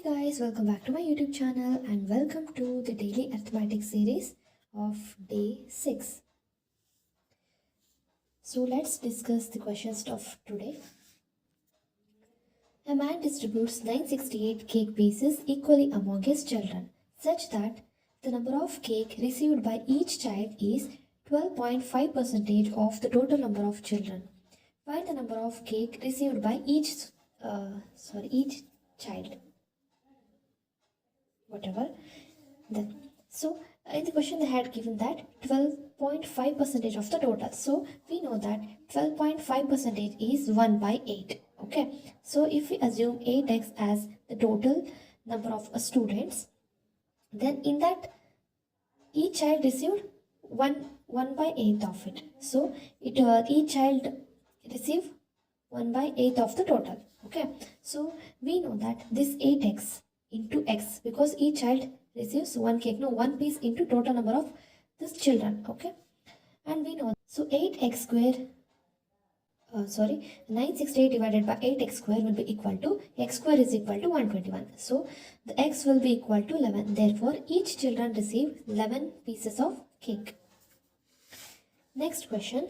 Hey guys, welcome back to my YouTube channel and welcome to the daily arithmetic series of day 6. So let's discuss the questions of today. A man distributes 968 cake pieces equally among his children such that the number of cake received by each child is 12.5% of the total number of children. Find the number of cake received by each child. Whatever. Then, so in the question they had given that 12.5% of the total. So we know that 12.5% is 1 by 8. Okay. So if we assume 8x as the total number of students, then in that each child received 1 by 8 of it. So each child receive 1 by 8 of the total. Okay. So we know that this 8x into x, because each child receives one cake, one piece into total number of these children. Okay. And we know, so 8x square 968 divided by 8x square will be equal to x square is equal to 121. So the x will be equal to 11. Therefore each children receive 11 pieces of cake. Next question.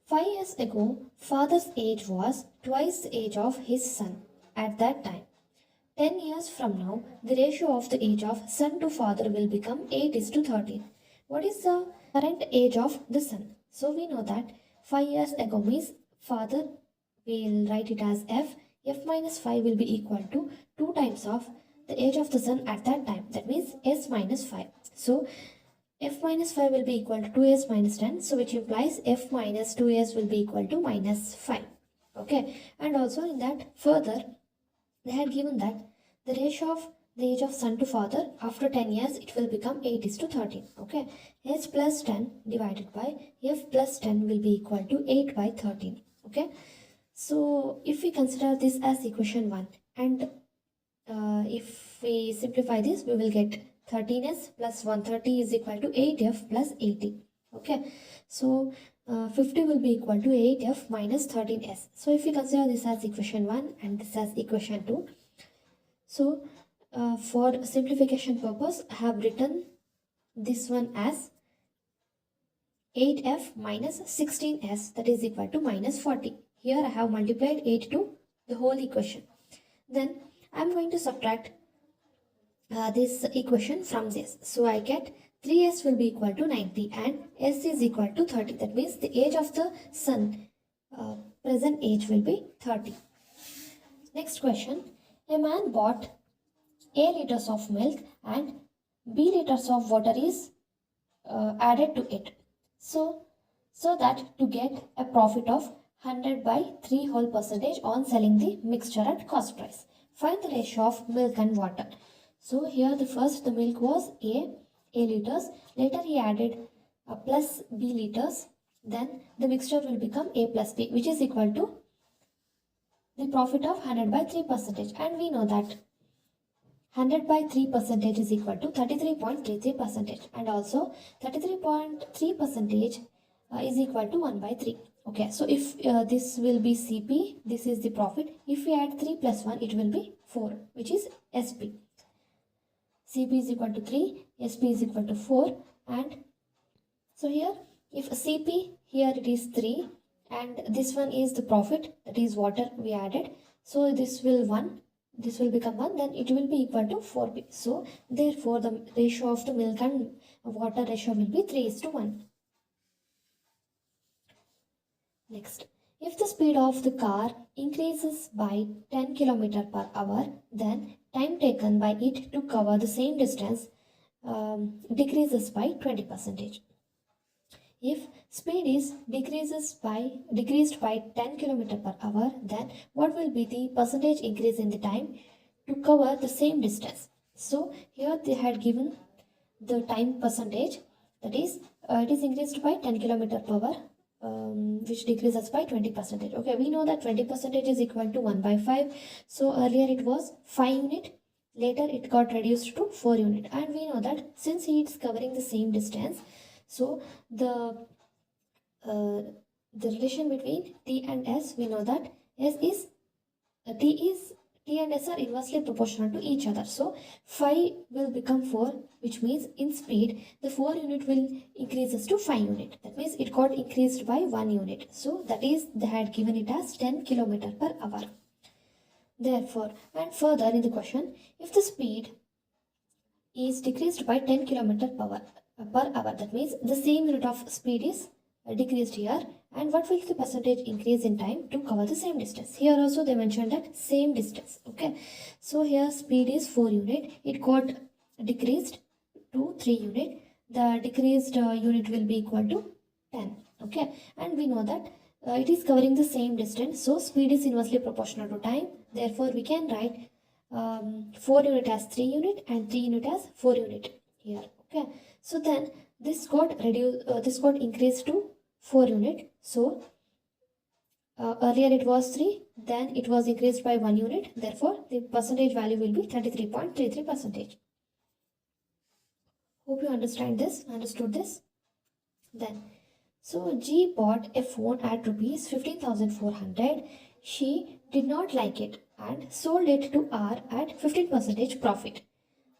5 years ago, father's age was twice the age of his son at that time. 10 years from now, the ratio of the age of son to father will become 8:13. What is the current age of the son? So we know that 5 years ago means father, we'll write it as f. F minus 5 will be equal to 2 times of the age of the son at that time. That means s minus 5. So f minus 5 will be equal to 2s minus 10. So which implies f minus 2s will be equal to minus 5. Okay. And also in that further, they had given that the ratio of the age of son to father after 10 years, it will become 8:13. Okay. S plus 10 divided by f plus 10 will be equal to 8 by 13. Okay. So if we consider this as equation 1 and if we simplify this, we will get 13s plus 130 is equal to 8f plus 80. Okay. So 50 will be equal to 8f minus 13s. So if we consider this as equation 1 and this as equation 2, so for simplification purpose, I have written this one as 8f minus 16s, that is equal to minus 40. Here I have multiplied 8 to the whole equation. Then I am going to subtract this equation from this. So I get 3s will be equal to 90 and s is equal to 30. That means the age of the son, present age will be 30. Next question. A man bought A liters of milk and B liters of water is added to it. So that to get a profit of 100 by 3 whole percentage on selling the mixture at cost price. Find the ratio of milk and water. So here the milk was A liters. Later he added plus B liters. Then the mixture will become A plus B, which is equal to the profit of 100 by 3%. And we know that 100 by 3% is equal to 33.33%. And also 33.3% is equal to 1 by 3. Okay, so if this will be CP, this is the profit. If we add 3 plus 1, it will be 4, which is SP. CP is equal to 3, SP is equal to 4. And so here, if CP, here it is 3. And this one is the profit, that is water we added. So this will become 1, then it will be equal to 4p. So therefore the ratio of the milk and water ratio will be 3:1. Next, if the speed of the car increases by 10 km per hour, then time taken by it to cover the same distance decreases by 20%. If speed is decreased by 10 km per hour, then what will be the percentage increase in the time to cover the same distance? So here they had given the time percentage, that is it is increased by 10 km per hour, which decreases by 20%. Okay, we know that 20% is equal to 1 by 5. So earlier it was 5 unit, later it got reduced to 4 unit. And we know that since he is covering the same distance, so the relation between T and S, we know that T is T and S are inversely proportional to each other. So 5 will become 4, which means in speed the 4 unit will increases to 5 unit. That means it got increased by 1 unit. So that is, they had given it as 10 km per hour. Therefore, and further in the question, if the speed is decreased by 10 km per hour, that means the same unit of speed is decreased here, and what will the percentage increase in time to cover the same distance? Here also they mentioned that same distance. Okay, so here speed is 4 unit, it got decreased to 3 unit. The decreased unit will be equal to 10. Okay, and we know that it is covering the same distance, so speed is inversely proportional to time. Therefore we can write 4 unit as 3 unit and 3 unit as 4 unit here. Okay, so then this got reduced, this got increased to 4 unit. So earlier it was 3, then it was increased by 1 unit. Therefore the percentage value will be 33.33%. Hope you understood this. Then, so G bought a phone at rupees 15,400. She did not like it and sold it to R at 15% profit.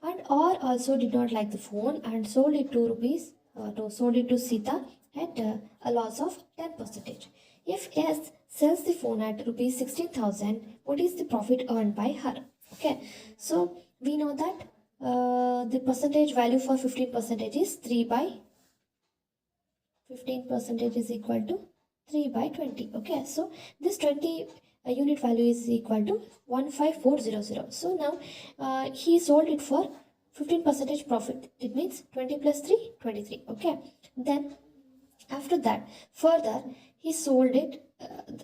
And R also did not like the phone and sold it to Sita at a loss of 10%. If S sells the phone at rupees 16,000, what is the profit earned by her? Okay, so we know that the percentage value for 15% is 3 by 15% is equal to 3 by 20. Okay, so this 20 unit value is equal to 15400. So now he sold it for 15% profit. It means 20 plus 3, 23. Okay, then after that further he sold it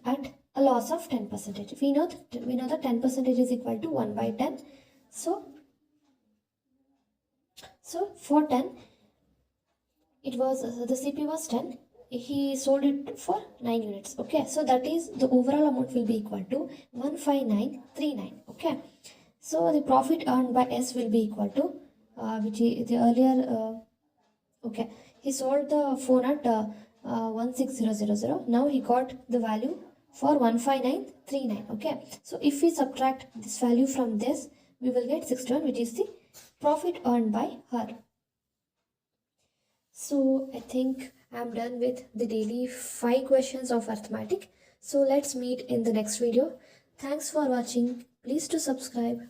at a loss of 10%. We know that 10% is equal to 1 by 10. So for 10, it was the CP was 10, he sold it for 9 units. Okay, so that is, the overall amount will be equal to 15939. Okay, so the profit earned by S will be equal to which is the earlier okay, he sold the phone at 16000. Now he got the value for 15939. Okay, so if we subtract this value from this, we will get 61, which is the profit earned by her. So I think I'm done with the daily 5 questions of arithmetic. So let's meet in the next video. Thanks for watching. Please to subscribe.